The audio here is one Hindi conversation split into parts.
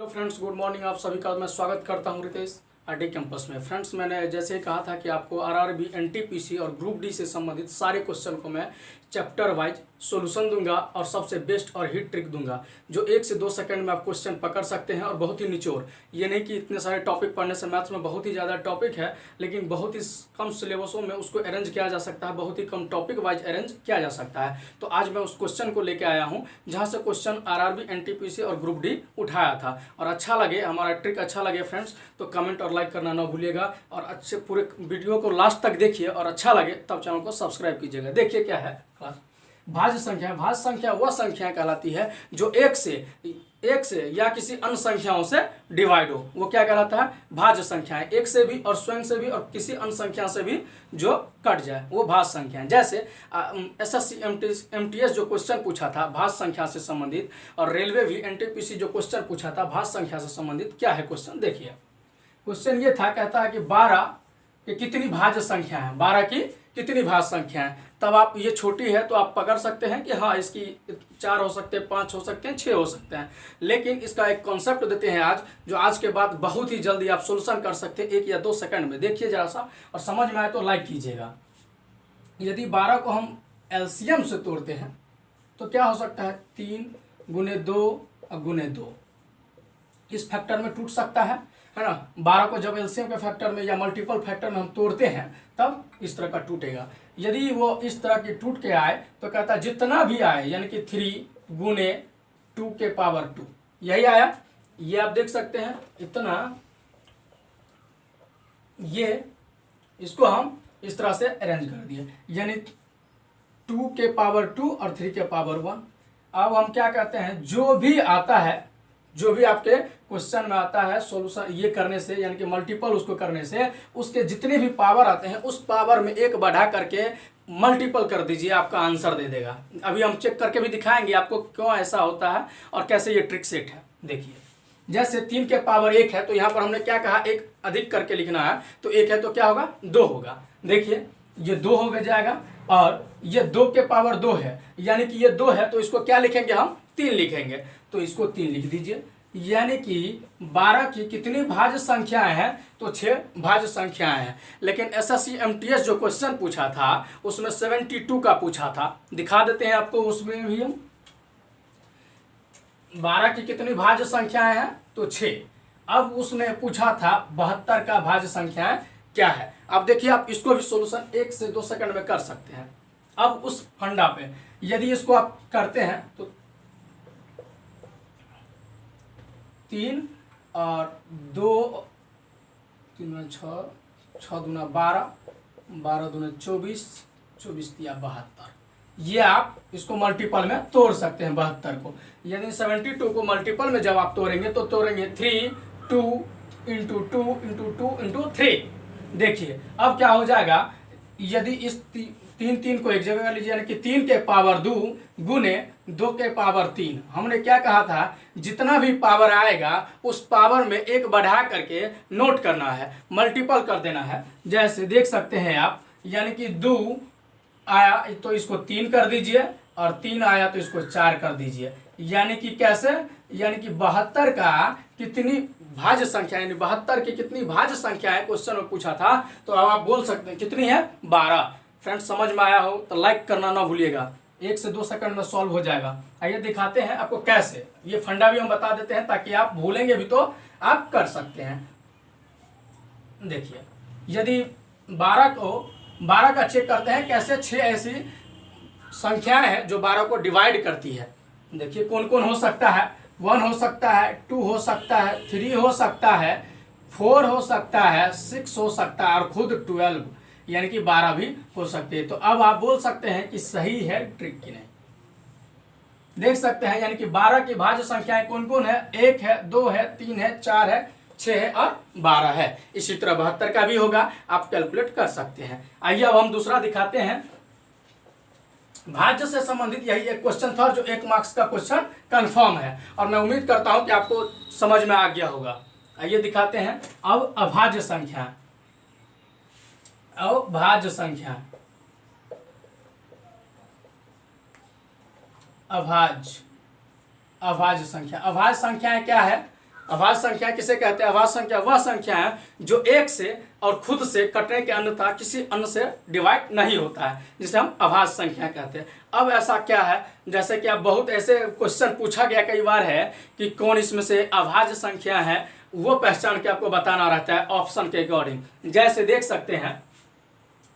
Hello friends, good morning. आप सभी का मैं स्वागत करता हूं रितेश आरडी कैंपस में। फ्रेंड्स, मैंने जैसे कहा था कि आपको आरआरबी, एनटीपीसी और ग्रुप डी से संबंधित सारे क्वेश्चन को मैं चैप्टर वाइज सॉल्यूशन दूंगा और सबसे बेस्ट और हिट ट्रिक दूंगा, जो 1 से 2 सेकंड में आप क्वेश्चन पकड़ सकते हैं और बहुत ही निचोड़। ये नहीं कि इतने सारे टॉपिक पढ़ने से, मैथ्स में बहुत ही ज़्यादा टॉपिक है लेकिन बहुत ही कम सिलेबसों में उसको अरेंज किया जा सकता है, बहुत ही कम टॉपिक वाइज अरेंज किया जा सकता है। तो आज मैं उस क्वेश्चन को लेकर आया हूँ जहाँ से क्वेश्चन आरआरबी, एनटीपीसी और ग्रुप डी उठाया था। और अच्छा लगे, हमारा ट्रिक अच्छा लगे फ्रेंड्स, तो कमेंट और लाइक करना ना भूलिएगा। और अच्छे पूरे वीडियो को लास्ट तक देखिए और अच्छा लगे तब चैनल को सब्सक्राइब कीजिएगा। देखिए क्या है क्लास भाज्य संख्या। भाज्य संख्या वह संख्या कहलाती है जो एक से या किसी अन्य संख्याओं से डिवाइड हो, वो क्या कहलाता है? भाज्य संख्या है। एक से भी और स्वयं से भी और किसी अन्य संख्या से भी जो कट जाए वो भाज्य संख्या है। जैसे एसएससी एमटीएस जो क्वेश्चन पूछा था भाज्य संख्या से संबंधित, और रेलवे भी एनटीपीसी जो क्वेश्चन पूछा था भाज्य संख्या से संबंधित, क्या है क्वेश्चन देखिए। क्वेश्चन ये था, कहता है कि 12 की कितनी भाज्य संख्या है, 12 की कितनी भाज्य संख्या है। तब आप ये छोटी है तो आप पकड़ सकते हैं कि हाँ इसकी 4 हो सकते हैं, 5 हो सकते हैं, 6 हो सकते हैं। लेकिन इसका एक कॉन्सेप्ट देते हैं आज, जो आज के बाद बहुत ही जल्दी आप सोल्यूशन कर सकते हैं 1 या 2 सेकंड में। देखिए जरा सा, और समझ में आए तो लाइक कीजिएगा। यदि 12 को हम एलसीएम से तोड़ते हैं तो क्या हो सकता है? 3 गुने 2 गुने 2 इस फैक्टर में टूट सकता है ना। 12 को जब एलसीएम के फैक्टर में या मल्टीपल फैक्टर में हम तोड़ते हैं तब इस तरह का टूटेगा। यदि वो इस तरह की टूट के आए तो कहता है जितना भी आए, यानी कि 3 गुने 2 के पावर 2, यही आया। ये आप देख सकते हैं इतना, ये इसको हम इस तरह से अरेंज कर दिए, यानी 2 के पावर 2 और 3 के पावर 1। अब हम क्या कहते हैं, जो भी आता है, जो भी आपके क्वेश्चन में आता है सॉल्यूशन ये करने से, यानी कि मल्टीपल उसको करने से, उसके जितने भी पावर आते हैं उस पावर में 1 बढ़ा करके मल्टीपल कर दीजिए, आपका आंसर दे देगा। अभी हम चेक करके भी दिखाएंगे आपको क्यों ऐसा होता है और कैसे ये ट्रिक सेट है। देखिए, जैसे 3 के पावर 1 है तो यहाँ पर हमने क्या कहा, 1 अधिक करके लिखना है, तो 1 है तो क्या होगा? 2 होगा। देखिए ये 2 हो जाएगा, और ये 2 के पावर 2 है, यानी कि ये 2 है तो इसको क्या लिखेंगे हम? 3 लिखेंगे। तो इसको 3 लिख दीजिए, यानी कि 12 की कितनी भाज्य संख्याएं हैं? तो 6 भाज्य संख्याएं हैं। लेकिन एसएससी एमटीएस जो क्वेश्चन पूछा था उसमें 72 का पूछा था, दिखा देते हैं आपको। उसमें भी हम 12 की कितनी भाज्य संख्याएं हैं? तो 6। अब उसने पूछा था 72 का भाज्य संख्याएं क्या है। अब देखिए, आप इसको भी सोल्यूशन 1 से 2 सेकंड में कर सकते हैं। अब उस फंडा पे यदि इसको आप करते हैं तो 3 और 2 3 6 6 दूना 12 12 दूना 24 24 दिया 72। ये आप इसको मल्टीपल में तोड़ सकते हैं 72 को। यदि 72 को मल्टीपल में जब आप तोड़ेंगे तो तोड़ेंगे 3 2 इंटू 2 इंटू 2 इंटू 3। देखिए अब क्या हो जाएगा, यदि इस 3 को एक जगह कर लीजिए, यानी कि 3 के पावर 2 गुने 2 के पावर 3। हमने क्या कहा था, जितना भी पावर आएगा उस पावर में 1 बढ़ा करके नोट करना है, मल्टीपल कर देना है। जैसे देख सकते हैं आप, यानी कि 2 आया तो इसको 3 कर दीजिए, और 3 आया तो इसको 4 कर दीजिए। यानी कि कैसे, यानी कि 72 का कितनी भाज्य संख्या, यानी 72 की कितनी भाज्य संख्या है क्वेश्चन में पूछा था। तो अब आप बोल सकते हैं कितनी है? 12। फ्रेंड्स, समझ में आया हो तो लाइक करना ना भूलिएगा। 1 से 2 सेकंड में सॉल्व हो जाएगा। आइए दिखाते हैं आपको कैसे। ये फंडा भी हम बता देते हैं ताकि आप भूलेंगे भी तो आप कर सकते हैं। देखिए, यदि 12 का चेक करते हैं कैसे। 6 ऐसी संख्याएं हैं जो 12 को डिवाइड करती है। देखिए कौन कौन हो सकता है। 1 हो सकता है, 2 हो सकता है, 3 हो सकता है, 4 हो सकता है, 6 हो सकता है, और खुद 12 यानी कि 12 भी हो सकते हैं। तो अब आप बोल सकते हैं कि सही है ट्रिक की नहीं। देख सकते हैं, यानी कि 12 की भाज्य संख्याएं कौन कौन है? 1 है, 2 है, 3 है, 4 है, 6 है और 12 है। इसी तरह 72 का भी होगा, आप कैलकुलेट कर सकते हैं। आइए अब हम दूसरा दिखाते हैं। भाज्य से संबंधित यही एक क्वेश्चन था जो 1 मार्क्स का क्वेश्चन कंफर्म है, और मैं उम्मीद करता हूं कि आपको समझ में आ गया होगा। आइए दिखाते हैं। अब अभाज्य संख्या, अभाज्य संख्या, अभाज्य संख्या। अभाज्य संख्या क्या है? अभाज्य संख्या किसे कहते हैं? अभाज्य संख्या वह संख्या है जो एक से और खुद से कटने के अन्यथा किसी अन्य से डिवाइड नहीं होता है, जिसे हम अभाज्य संख्या कहते हैं। अब ऐसा क्या है, जैसे कि अब बहुत ऐसे क्वेश्चन पूछा गया कई बार है कि कौन इसमें से अभाज्य संख्या है, वो पहचान के आपको बताना रहता है ऑप्शन के अकॉर्डिंग। जैसे देख सकते हैं,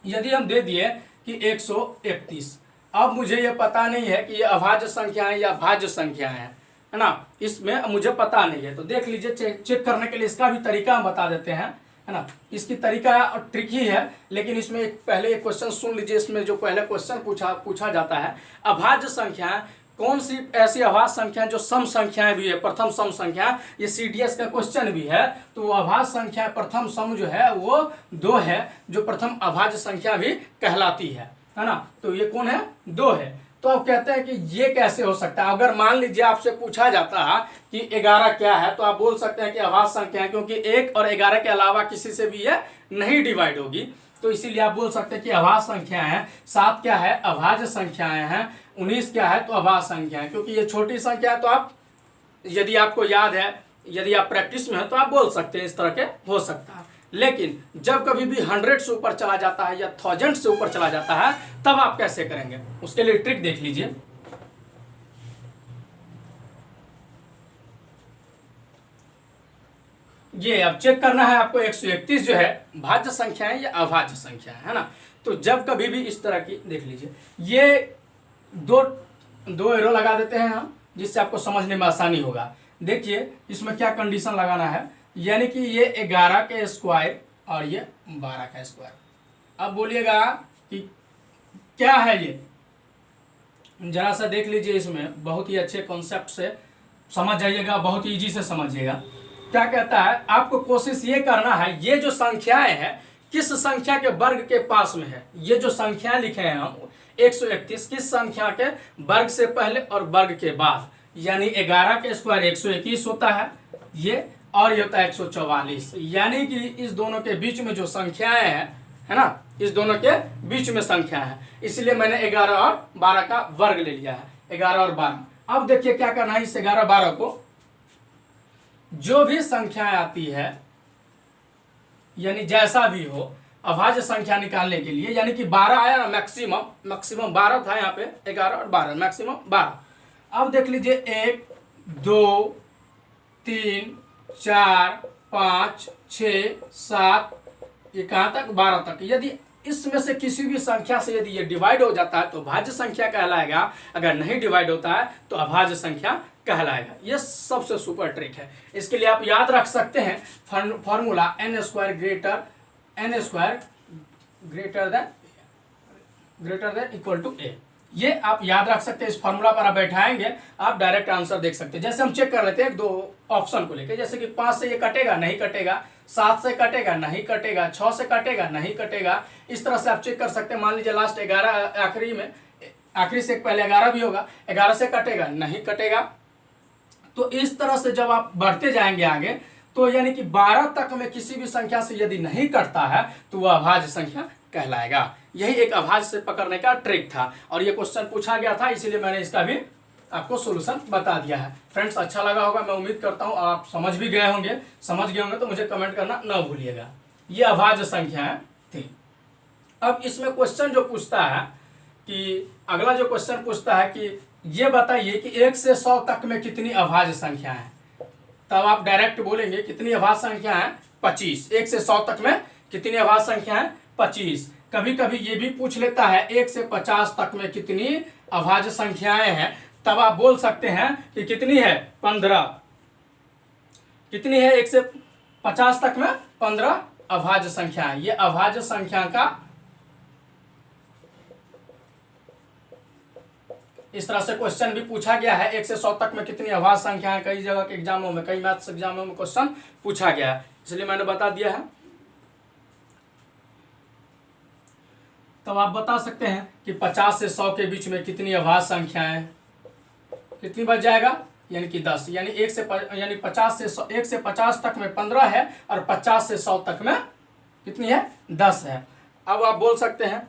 यदि हम दे दिए कि 131, अब मुझे ये पता नहीं है कि ये अभाज्य संख्या है या भाज्य संख्या है ना, इसमें मुझे पता नहीं है। तो देख लीजिए, चेक करने के लिए इसका भी तरीका हम बता देते हैं, है ना। इसकी तरीका ट्रिकी है, लेकिन इसमें पहले एक क्वेश्चन सुन लीजिए। इसमें जो पहले क्वेश्चन पूछा जाता है, अभाज्य संख्या कौन सी ऐसी अभाज्य संख्या जो सम संख्याएं भी है, प्रथम सम संख्या, ये CDS का क्वेश्चन भी है। तो अभाज्य संख्या प्रथम सम जो है वो 2 है, जो प्रथम अभाज्य संख्या भी कहलाती है ना। तो ये कौन है? 2 है। तो अब कहते हैं कि ये कैसे हो सकता है। अगर मान लीजिए आपसे पूछा जाता है कि 11 क्या है, तो आप बोल सकते हैं कि अभाज्य संख्या है, क्योंकि 1 और 11 के अलावा किसी से भी ये नहीं डिवाइड होगी। तो इसीलिए आप बोल सकते हैं कि अभाज्य संख्या है। 7 क्या है? अभाज्य संख्याएं हैं। 19 क्या है? तो अभाज्य संख्या है, क्योंकि ये छोटी संख्या है। तो आप, यदि आपको याद है, यदि आप प्रैक्टिस में है, तो आप बोल सकते हैं इस तरह के हो सकता है। लेकिन जब कभी भी 100 से ऊपर चला जाता है या 1000 से ऊपर चला जाता है, तब आप कैसे करेंगे, उसके लिए ट्रिक देख लीजिए। ये अब चेक करना है आपको 131 जो है भाज्य संख्या है या अभाज्य संख्या है ना। तो जब कभी भी इस तरह की देख लीजिए, ये दो एरो लगा देते हैं हम, जिससे आपको समझने में आसानी होगा। देखिए इसमें क्या कंडीशन लगाना है, यानी कि ये 11 के स्क्वायर और ये 12 का स्क्वायर। अब बोलिएगा कि क्या है ये, जरा सा देख लीजिए। इसमें बहुत ही अच्छे कॉन्सेप्ट से समझ जाइएगा, बहुत इजी से समझिएगा। क्या कहता है, आपको कोशिश ये करना है, ये जो संख्याएं हैं किस संख्या के वर्ग के पास में है। ये जो संख्याएं लिखे हैं हम 131 किस संख्या के वर्ग से पहले और वर्ग के बाद, यानी 11 के स्क्वायर 121 होता है ये, और ये होता है 144। यानी कि इस दोनों के बीच में जो संख्याएं हैं, है ना, इस दोनों के बीच में संख्या है, इसलिए मैंने 11 और 12 का वर्ग ले लिया है, 11 और 12। अब देखिए क्या करना है, इस 11 12 को जो भी संख्याएं आती है, यानी जैसा भी हो, अभाज्य संख्या निकालने के लिए, यानी कि 12 आया ना, मैक्सिमम 12 था यहाँ पे, 11 और 12 मैक्सिमम 12। अब देख लीजिए 1 2 3 4 5 6 7, ये कहाँ तक? 12 तक। यदि इसमें से किसी भी संख्या से यदि ये डिवाइड हो जाता है तो भाज्य संख्या कहलाएगा, अगर नहीं डिवाइड होता है तो अभाज्य संख्या कहलाएगा। ये सबसे सुपर ट्रिक है। इसके लिए आप याद रख सकते हैं formula n square greater than equal to a। ये आप याद रख सकते हैं। इस फॉर्मूला पर आप बैठाएंगे, आप डायरेक्ट आंसर देख सकते हैं। जैसे हम चेक कर लेते हैं 2 ऑप्शन को लेकर, जैसे कि 5 से ये कटेगा, नहीं कटेगा, 7 से कटेगा, नहीं कटेगा, 6 से कटेगा, नहीं कटेगा। इस तरह से आप चेक कर सकते हैं। मान लीजिए लास्ट 11 आखिरी से पहले 11 भी होगा, 11 से कटेगा, नहीं कटेगा। तो इस तरह से जब आप बढ़ते जाएंगे आगे, तो यानी कि 12 तक में किसी भी संख्या से यदि नहीं कटता है तो वह अभाज्य संख्या कहलाएगा। यही एक अभाज्य से पकड़ने का ट्रिक था, और ये क्वेश्चन पूछा गया था, इसीलिए मैंने इसका भी आपको सोल्यूशन बता दिया है। फ्रेंड्स, अच्छा लगा होगा, मैं उम्मीद करता हूँ आप समझ भी गए होंगे। समझ गए होंगे तो मुझे कमेंट करना न भूलिएगा। ये अभाज्य संख्याएं थी। अब इसमें क्वेश्चन जो पूछता है कि अगला जो क्वेश्चन पूछता है कि ये बताइए कि 1 से 100 तक में कितनी अभाज्य संख्या है। तब आप डायरेक्ट बोलेंगे कितनी अभाज्य संख्या है? 25। 1 से 100 तक में कितनी अभाज्य संख्या है? 25। कभी कभी ये भी पूछ लेता है 1 से 50 तक में कितनी अभाज्य संख्याएं हैं। तब आप बोल सकते हैं कि कितनी है? 15। कितनी है? 1 से 50 तक में 15 अभाज्य संख्याएं। ये अभाज्य संख्या का इस तरह से क्वेश्चन भी पूछा गया है। 1 से 100 तक में कितनी अभाज्य संख्या है, कई जगह के एग्जामों में, कई मैथ्स एग्जामों में क्वेश्चन पूछा गया है, इसलिए मैंने बता दिया है। तब आप बता सकते हैं कि 50 से 100 के बीच में कितनी अभाज्य संख्याएं, कितनी बच जाएगा? यानी कि 10। यानी 1 से 50 तक में 15 है और 50 से 100 तक में कितनी है? 10 है। अब आप बोल सकते हैं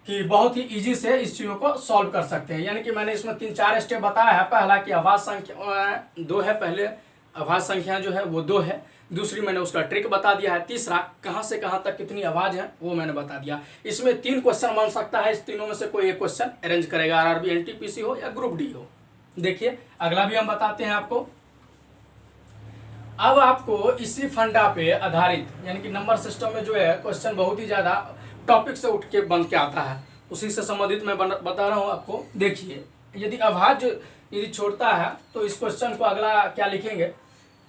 कि बहुत ही इजी से इस चीज़ों को सॉल्व कर सकते हैं। यानी कि मैंने इसमें 3-4 स्टेप बताया है। पहला कि अभाज्य संख्या 2 है, पहले अभाज्य संख्या जो है वो 2 है। दूसरी मैंने उसका ट्रिक बता दिया है। तीसरा कहाँ से कहाँ तक कितनी आवाज है वो मैंने बता दिया। इसमें 3 क्वेश्चन बन सकता है, इस तीनों में से कोई एक क्वेश्चन अरेंज करेगा, आरआरबी एनटीपीसी हो या ग्रुप डी हो। देखिए अगला भी हम बताते हैं आपको। अब आपको इसी फंडा पे आधारित यानी कि नंबर सिस्टम में जो है क्वेश्चन बहुत ही ज्यादा टॉपिक से उठ के बन के आता है, उसी से संबंधित मैं बता रहा हूँ आपको। देखिए यदि अभाज्य यदि छोड़ता है तो इस क्वेश्चन को अगला क्या लिखेंगे,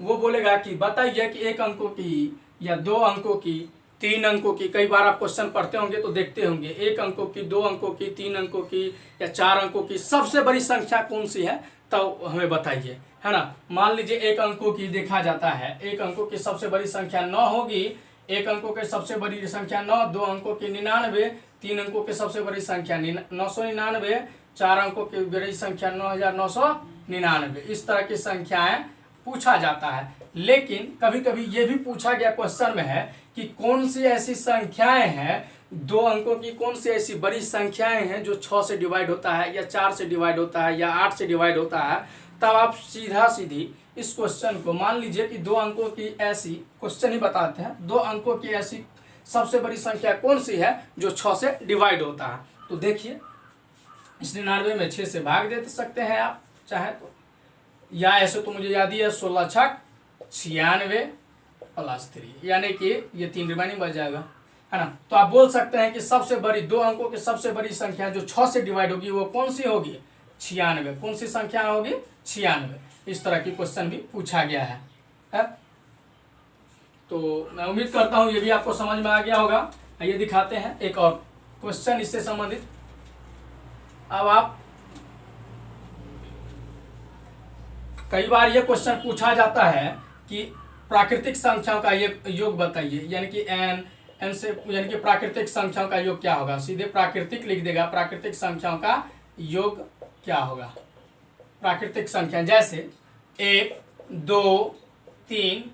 वो बोलेगा कि बताइए कि 1 अंकों की या 2 अंकों की, 3 अंकों की, कई बार आप क्वेश्चन पढ़ते होंगे तो देखते होंगे 1 अंकों की, 2 अंकों की, 3 अंकों की या 4 अंकों की सबसे बड़ी संख्या कौन सी है, तो हमें बताइए, है ना। मान लीजिए 1 अंकों की देखा जाता है, 1 अंकों की सबसे बड़ी संख्या 9 होगी, 1 अंकों की सबसे बड़ी संख्या 9, 2 अंकों की 99, 3 अंकों की सबसे बड़ी संख्या 999, 4 अंकों की बड़ी संख्या 9999। इस तरह की संख्याएं पूछा जाता है। लेकिन कभी कभी ये भी पूछा गया क्वेश्चन में है कि कौन सी ऐसी संख्याएं हैं, 2 अंकों की कौन सी ऐसी बड़ी संख्याएं हैं जो 6 से डिवाइड होता है या 4 से डिवाइड होता है या 8 से डिवाइड होता है। तब आप सीधा सीधी इस क्वेश्चन को मान लीजिए कि 2 अंकों की ऐसी, क्वेश्चन ही बताते हैं, 2 अंकों की ऐसी सबसे बड़ी संख्या कौन सी है जो 6 से डिवाइड होता है। तो देखिए इस 99 में 6 से भाग दे सकते हैं आप चाहे तो, या ऐसे तो मुझे याद ही है 16 छक 96 प्लस 3, यानी कि ये 3 रिमाइनिंग बच जाएगा, है ना। तो आप बोल सकते हैं कि सबसे बड़ी 2 अंकों की सबसे बड़ी संख्या जो 6 से डिवाइड होगी वो कौन सी होगी, 96। कौन सी संख्या होगी, 96। इस तरह की क्वेश्चन भी पूछा गया है। तो मैं उम्मीद करता हूँ ये भी आपको समझ में आ गया होगा। आइए दिखाते हैं एक और क्वेश्चन इससे संबंधित। अब आप कई बार ये क्वेश्चन पूछा जाता है कि प्राकृतिक संख्याओं का योग बताइए, यानी कि एन से यानी कि प्राकृतिक संख्याओं का योग क्या होगा। सीधे प्राकृतिक लिख देगा, प्राकृतिक संख्याओं का योग क्या होगा। प्राकृतिक संख्या जैसे 1, 2, 3,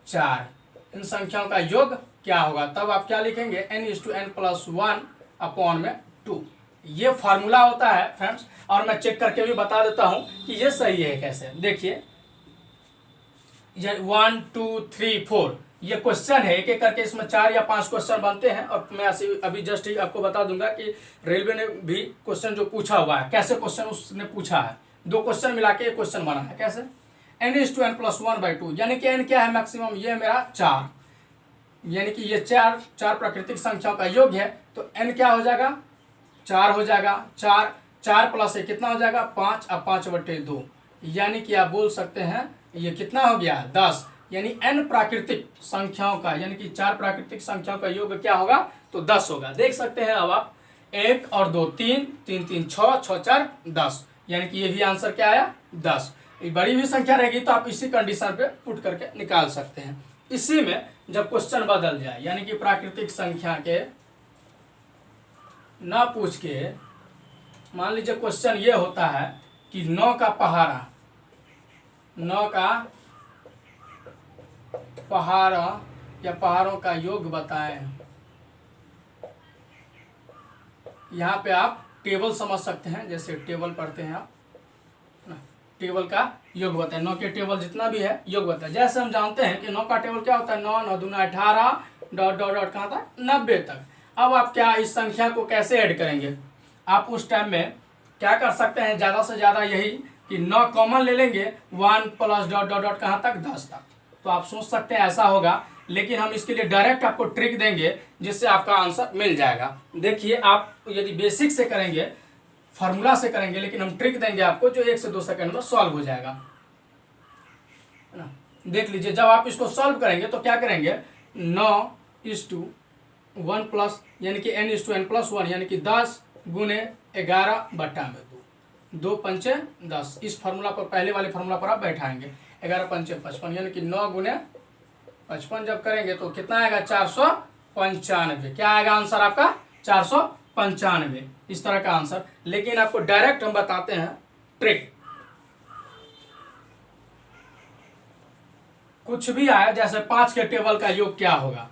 4, इन संख्याओं का योग क्या होगा। तब आप क्या लिखेंगे, n/n+1/2। ये फार्मूला होता है फ्रेंड्स, और मैं चेक करके भी बता देता हूं कि ये सही है कैसे। देखिए 1, 2, 3, 4 ये क्वेश्चन है, एक एक करके इसमें 4 या 5 क्वेश्चन बनते हैं। और मैं अभी जस्ट ही आपको बता दूंगा कि रेलवे ने भी क्वेश्चन जो पूछा हुआ है, कैसे क्वेश्चन उसने पूछा है। 2 क्वेश्चन मिला के एक क्वेश्चन बना है। कैसे, n/n+1/2, यानी कि n क्या है मैक्सिमम, ये मेरा 4, यानी कि ये 4 प्राकृतिक संख्याओं का योग है। तो n क्या हो जाएगा, 4 हो जाएगा। 4 प्लस 1 कितना हो जाएगा, 5। अब 5/2, यानी कि आप बोल सकते हैं ये कितना हो गया, 10। यानी n प्राकृतिक संख्याओं का, यानी कि 4 प्राकृतिक संख्याओं का योग क्या होगा, तो 10 होगा। देख सकते हैं अब आप 1 और 2 3, 3 3 6, 6 4 10, यानी कि ये भी आंसर क्या आया, 10। बड़ी भी संख्या रहेगी तो आप इसी कंडीशन पे पुट करके निकाल सकते हैं। इसी में जब क्वेश्चन बदल जाए, यानी कि प्राकृतिक संख्या के ना पूछ के, मान लीजिए क्वेश्चन ये होता है कि 9 का पहाड़ा, 9 का पहाड़ा या पहाड़ों का योग बताएं। यहाँ पे आप टेबल समझ सकते हैं, जैसे टेबल पढ़ते हैं आप, टेबल का योग बताएं। 9 के टेबल जितना भी है योग बताएं। जैसे हम जानते हैं कि 9 का टेबल क्या होता है, 9 9 दूना 18 डॉट डॉट डॉट कहाँ तक, 90 तक। अब आप क्या इस संख्या को कैसे ऐड करेंगे, आप उस टाइम में क्या कर सकते हैं, ज़्यादा से ज़्यादा यही कि 9 कॉमन ले लेंगे, 1 प्लस डॉट डॉट डॉट कहाँ तक, 10 तक। तो आप सोच सकते हैं ऐसा होगा, लेकिन हम इसके लिए डायरेक्ट आपको ट्रिक देंगे जिससे आपका आंसर मिल जाएगा। देखिए आप यदि बेसिक से करेंगे, फार्मूला से करेंगे, लेकिन हम ट्रिक देंगे आपको जो 1 से 2 सेकंड में सॉल्व हो जाएगा, है ना। देख लीजिए जब आप इसको सॉल्व करेंगे तो क्या करेंगे, 9:1 प्लस, यानी कि n/n+1, यानी कि 10 गुने 11/2, 2 पंचे 10। इस फार्मूला पर, पहले वाले फार्मूला पर आप बैठाएंगे, 11 पंचे 55, यानी कि 9 गुने 55 जब करेंगे तो कितना आएगा, 495। क्या आएगा आंसर आपका, 495। इस तरह का आंसर। लेकिन आपको डायरेक्ट हम बताते हैं ट्रिक, कुछ भी आया, जैसे 5 के टेबल का योग क्या होगा,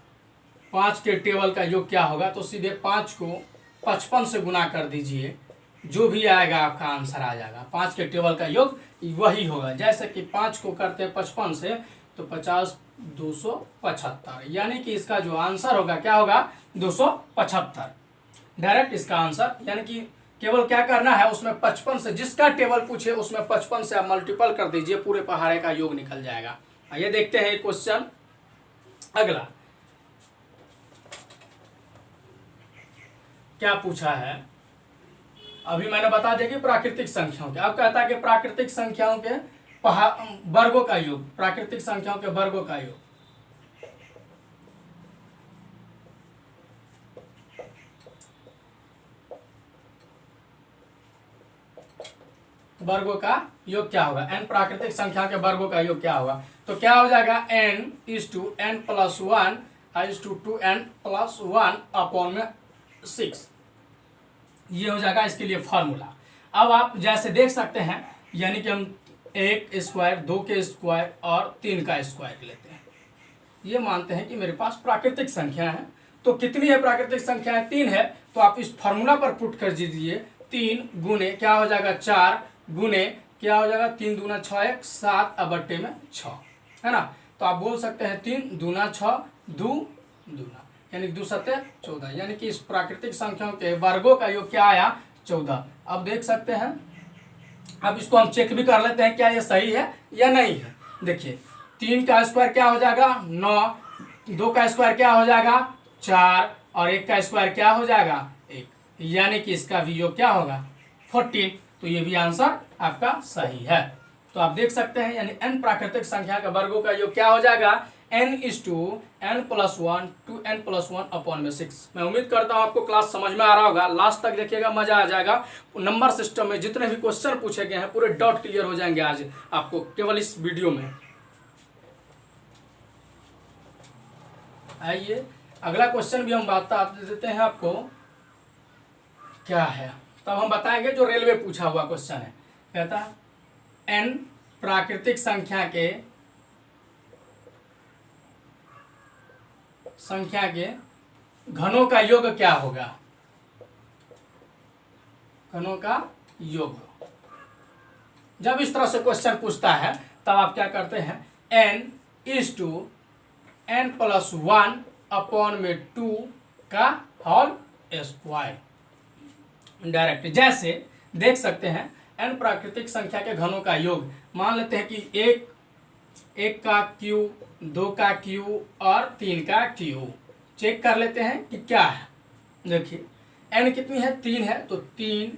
5 के टेबल का योग क्या होगा, तो सीधे 5 को 55 से गुना कर दीजिए, जो भी आएगा आपका आंसर आ जाएगा। 5 के टेबल का योग वही होगा। जैसे कि 5 को करते हैं 55 से तो 50 275, यानी कि इसका जो आंसर होगा क्या होगा 275 डायरेक्ट इसका आंसर। यानी कि केवल क्या करना है उसमें 55 से, जिसका टेबल पूछे उसमें 55 से आप मल्टीपल कर दीजिए, पूरे पहाड़े का योग निकल जाएगा। आइए देखते हैं क्वेश्चन अगला क्या पूछा है। अभी मैंने बता दिया कि प्राकृतिक संख्याओं के, अब कहता है कि प्राकृतिक संख्याओं के वर्गों का योग, प्राकृतिक संख्याओं के वर्गों का योग। वर्गों का योग क्या होगा, n प्राकृतिक संख्या के वर्गों का योग क्या होगा। तो क्या हो जाएगा n is to n plus 1 is to 2n+1 upon में 6, ये हो जाएगा इसके लिए फॉर्मूला। अब आप जैसे देख सकते हैं, यानी कि हम 1 स्क्वायर 2 के स्क्वायर और 3 का स्क्वायर लेते हैं। ये मानते हैं कि मेरे पास प्राकृतिक संख्या है। तो कितनी है प्राकृतिक संख्या है 3 है, तो आप इस फॉर्मूला पर पुट कर दीजिए। 3 गुने क्या हो जाएगा 4 गुने क्या हो जाएगा 3 दूना 6 1 7 अब बट्टे में 6, है ना। तो आप बोल सकते हैं 3 दूना 6 2 दूना, यानी 2 सत्ते 14, यानी कि इस प्राकृतिक संख्याओं के वर्गों का योग क्या आया 14। अब देख सकते हैं, अब इसको हम चेक भी कर लेते हैं क्या ये सही है या नहीं है। देखिए 3 का स्क्वायर क्या हो जाएगा 9, 2 का स्क्वायर क्या हो जाएगा 4 और 1 का स्क्वायर क्या हो जाएगा 1, यानी कि इसका भी योग क्या होगा 14। तो ये भी आंसर आपका सही है। तो आप देख सकते हैं, यानी n प्राकृतिक संख्या के वर्गों का योग क्या हो जाएगा n is to n+1 to n+1 upon में 6। मैं उम्मीद करता हूँ आपको क्लास समझ में आ रहा होगा। लास्ट तक देखिएगा, मजा आ जाएगा। नंबर सिस्टम में जितने भी क्वेश्चन पूछे गए हैं पूरे डॉट क्लियर हो जाएंगे आज आपको केवल इस वीडियो में। आइए अगला क्वेश्चन भी हम बता देते हैं आपको क्या है, तब हम बताएंगे। जो रेलवे पूछा हुआ क्वेश्चन है, कहता है n प्राकृतिक संख्या के घनों का योग क्या होगा। घनों का योग, जब इस तरह से क्वेश्चन पूछता है तब आप क्या करते हैं n is to n+1 upon में 2 का होल स्क्वायर डायरेक्ट। जैसे देख सकते हैं n प्राकृतिक संख्या के घनों का योग, मान लेते हैं कि 1 का क्यू 2 का क्यू और 3 का क्यू। चेक कर लेते हैं कि क्या है। देखिए n कितनी है 3 है, तो 3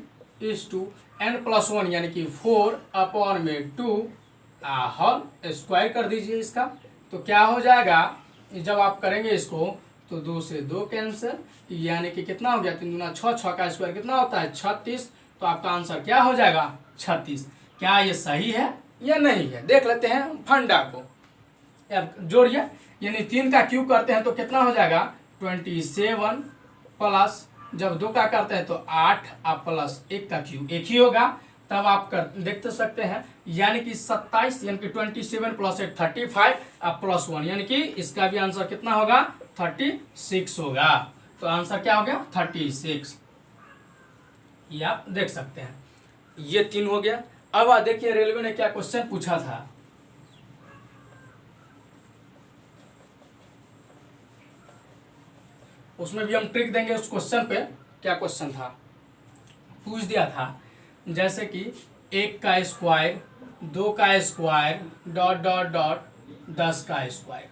इज टू n+1 यानी कि 4 अपॉन में 2 होल स्क्वायर कर दीजिए इसका। तो क्या हो जाएगा जब आप करेंगे इसको तो 2 से 2 कैंसिल, यानी कि कितना हो गया 3 दूना 6, 6 का स्क्वायर कितना होता है 36। तो आपका आंसर क्या हो जाएगा 36। क्या ये सही है या नहीं है, देख लेते हैं फंडा को। अब जोड़िए, यानी 3 का क्यूब करते हैं तो कितना हो जाएगा 27 प्लस जब 2 का करते हैं तो 8 आप प्लस 1 का क्यूब 1 ही होगा। तब आप देख सकते हैं, यानी कि 27 यानी कि 27 प्लस 8 35 अब प्लस 1, यानी कि इसका भी आंसर कितना होगा 36 होगा। तो आंसर क्या हो गया 36, ये आप देख सकते हैं। ये 3 हो गया। अब आप देखिए रेलवे ने क्या क्वेश्चन पूछा था। उसमें भी हम ट्रिक देंगे उस क्वेश्चन पे। क्या क्वेश्चन था, पूछ दिया था जैसे कि 1 का स्क्वायर 2 का स्क्वायर डॉट डॉट डॉट 10 का स्क्वायर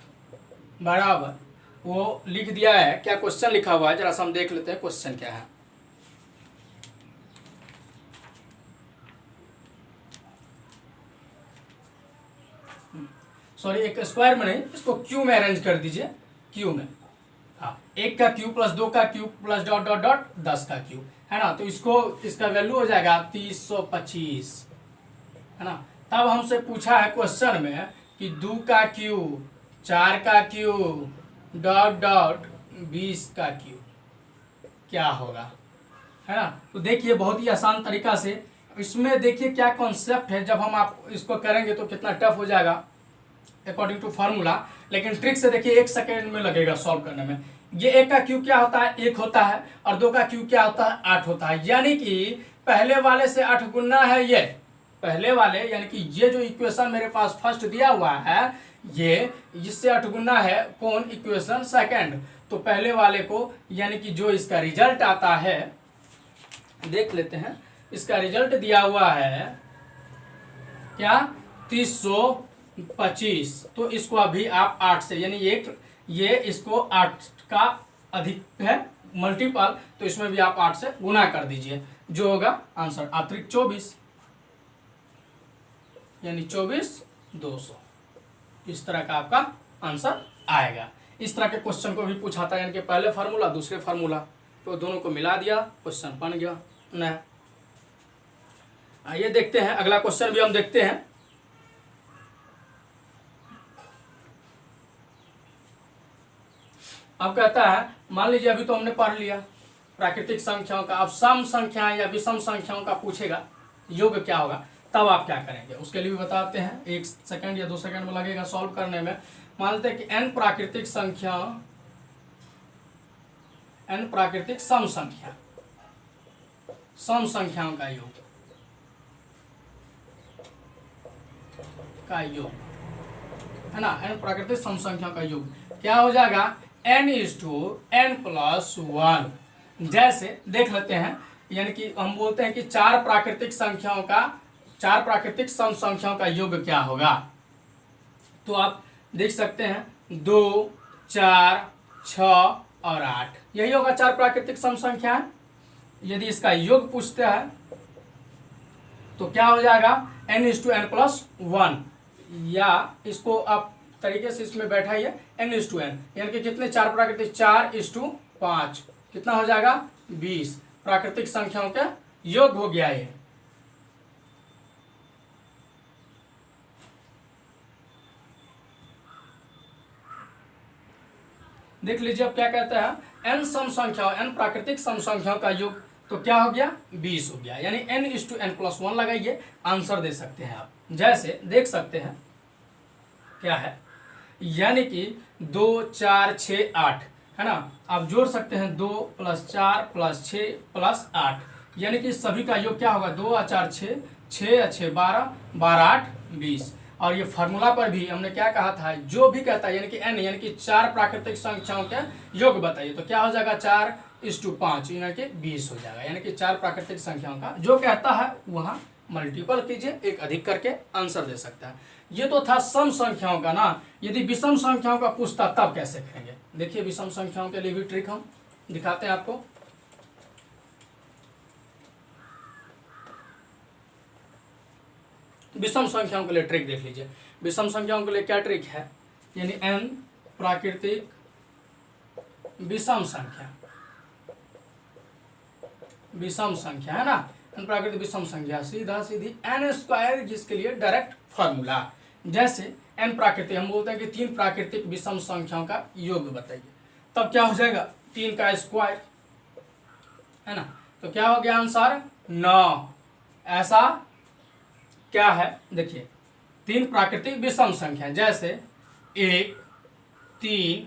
बराबर, वो लिख दिया है। क्या क्वेश्चन लिखा हुआ है जरा सा हम देख लेते हैं क्वेश्चन क्या है। सॉरी, एक स्क्वायर में नहीं, इसको क्यू में अरेंज कर दीजिए। क्यू में, हाँ, 1 का क्यूब प्लस 2 का cube plus dot dot dot 10 का क्यूब, है ना। तो इसको इसका वैल्यू हो जाएगा 325, है ना। तब हमसे पूछा है क्वेश्चन में कि 2 का क्यूब 4 का क्यूब डॉट डॉट 20 का क्यूब क्या होगा, है ना। तो देखिए बहुत ही आसान तरीका से इसमें देखिए क्या कॉन्सेप्ट है। जब हम आप इसको करेंगे तो कितना टफ हो जाएगा अकॉर्डिंग टू फार्मूला, लेकिन ट्रिक से देखिए 1 सेकेंड में लगेगा सॉल्व करने में। ये 1 का क्यूब क्या होता है 1 होता है और 2 का क्यूब क्या होता है 8 होता है, यानी कि पहले वाले से 8 गुना है ये पहले वाले, यानी कि ये जो इक्वेशन मेरे पास फर्स्ट दिया हुआ है ये इससे 8 गुना है कौन, इक्वेशन सेकंड। तो पहले वाले को यानी कि जो इसका रिजल्ट आता है देख लेते हैं। इसका रिजल्ट दिया हुआ है क्या 325। तो इसको अभी आप 8 से यानी ये इसको 8 का अधिक है मल्टीपल, तो इसमें भी आप 8 से गुना कर दीजिए, जो होगा आंसर अतिरिक्त 24 यानी 24,200। इस तरह का आपका आंसर आएगा। इस तरह के क्वेश्चन को भी पूछा था, यानी कि पहले फार्मूला दूसरे फार्मूला, तो दोनों को मिला दिया, क्वेश्चन बन गया नया। आइए देखते हैं अगला क्वेश्चन भी हम देखते हैं। अब कहता है मान लीजिए अभी तो हमने पढ़ लिया प्राकृतिक संख्याओं का, अब सम संख्याएं या विषम संख्याओं का पूछेगा योग क्या होगा, तब आप क्या करेंगे उसके लिए भी बताते हैं। 1 सेकंड या 2 सेकंड में लगेगा सॉल्व करने में। मान लेते हैं कि n प्राकृतिक संख्या, n प्राकृतिक सम संख्याओं का योग है ना, n प्राकृतिक सम संख्याओं का योग क्या हो जाएगा n/n+1। जैसे देख लेते हैं, यानी कि हम बोलते हैं कि 4 प्राकृतिक सम संख्याओं का योग क्या होगा। तो आप देख सकते हैं 2, 4, 6 और 8, यही होगा 4 प्राकृतिक सम संख्या है। यदि इसका योग पूछते हैं तो क्या हो जाएगा n/n+1, या इसको आप तरीके से इसमें बैठाइए n/n, यानी कि कितने 4 प्राकृतिक 4/5, कितना हो जाएगा 20 प्राकृतिक संख्याओं का योग हो गया ये। देख लीजिए अब क्या कहता है n प्राकृतिक सम संख्याओं का योग, तो क्या हो गया 20 हो गया, यानी n/n+1 लगाइए, आंसर दे सकते हैं आप। जैसे देख सकते हैं क्या है, यानी कि 2, 4, 6, 8 है ना, आप जोड़ सकते हैं 2 + 4 + 6 + 8, यानी कि सभी का योग क्या होगा 2 और 4 6, 6 और 6 12, 12 8 20। और ये फार्मूला पर भी हमने क्या कहा था, जो भी कहता है यानी कि n यानी कि 4 प्राकृतिक संख्याओं के योग बताइए, तो क्या हो जाएगा 4/5 यानी कि 20 हो जाएगा। यानी कि 4 प्राकृतिक संख्याओं का जो कहता है वहां मल्टीपल कीजिए, एक अधिक करके आंसर दे सकता है। ये तो था सम संख्याओं का ना। यदि विषम संख्याओं का पूछता तब कैसे करेंगे, देखिए विषम संख्याओं के लिए भी ट्रिक हम दिखाते हैं आपको। विषम संख्याओं के लिए ट्रिक देख लीजिए। विषम संख्याओं के लिए क्या ट्रिक है, यानी n प्राकृतिक विषम संख्या है ना, n प्राकृतिक विषम संख्या सीधी n², जिसके लिए डायरेक्ट फॉर्मूला। जैसे n प्राकृतिक हम बोलते हैं कि 3 प्राकृतिक विषम संख्याओं का योग बताइए, तब क्या हो जाएगा 3 का स्क्वायर है ना, तो क्या हो गया आंसर 9। ऐसा क्या है देखिए 3 प्राकृतिक विषम संख्या, जैसे 1, 3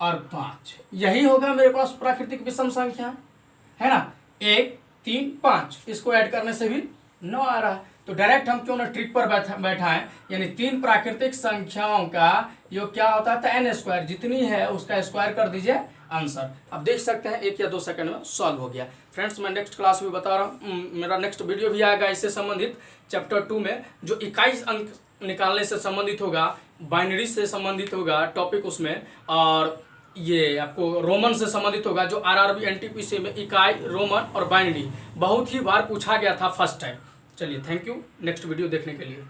और 5, यही होगा मेरे पास प्राकृतिक विषम संख्या है ना। 1, 3, 5 इसको ऐड करने से भी 9 आ रहा है, तो डायरेक्ट हम क्यों ना ट्रिक पर बैठाएं, यानी 3 प्राकृतिक संख्याओं का योग क्या होता है n², जितनी है उसका स्क्वायर कर दीजिए आंसर। अब देख सकते हैं 1 या 2 सेकंड में सॉल्व हो गया। फ्रेंड्स मैं नेक्स्ट क्लास भी बता रहा हूँ, मेरा नेक्स्ट वीडियो भी आएगा इससे संबंधित चैप्टर 2 में, जो 21 अंक निकालने से संबंधित होगा, बाइनरी से संबंधित होगा टॉपिक उसमें, और ये आपको रोमन से संबंधित होगा, जो RRB NTPC में इकाई, रोमन और बाइनरी बहुत ही बार पूछा गया था फर्स्ट टाइम। चलिए थैंक यू नेक्स्ट वीडियो देखने के लिए।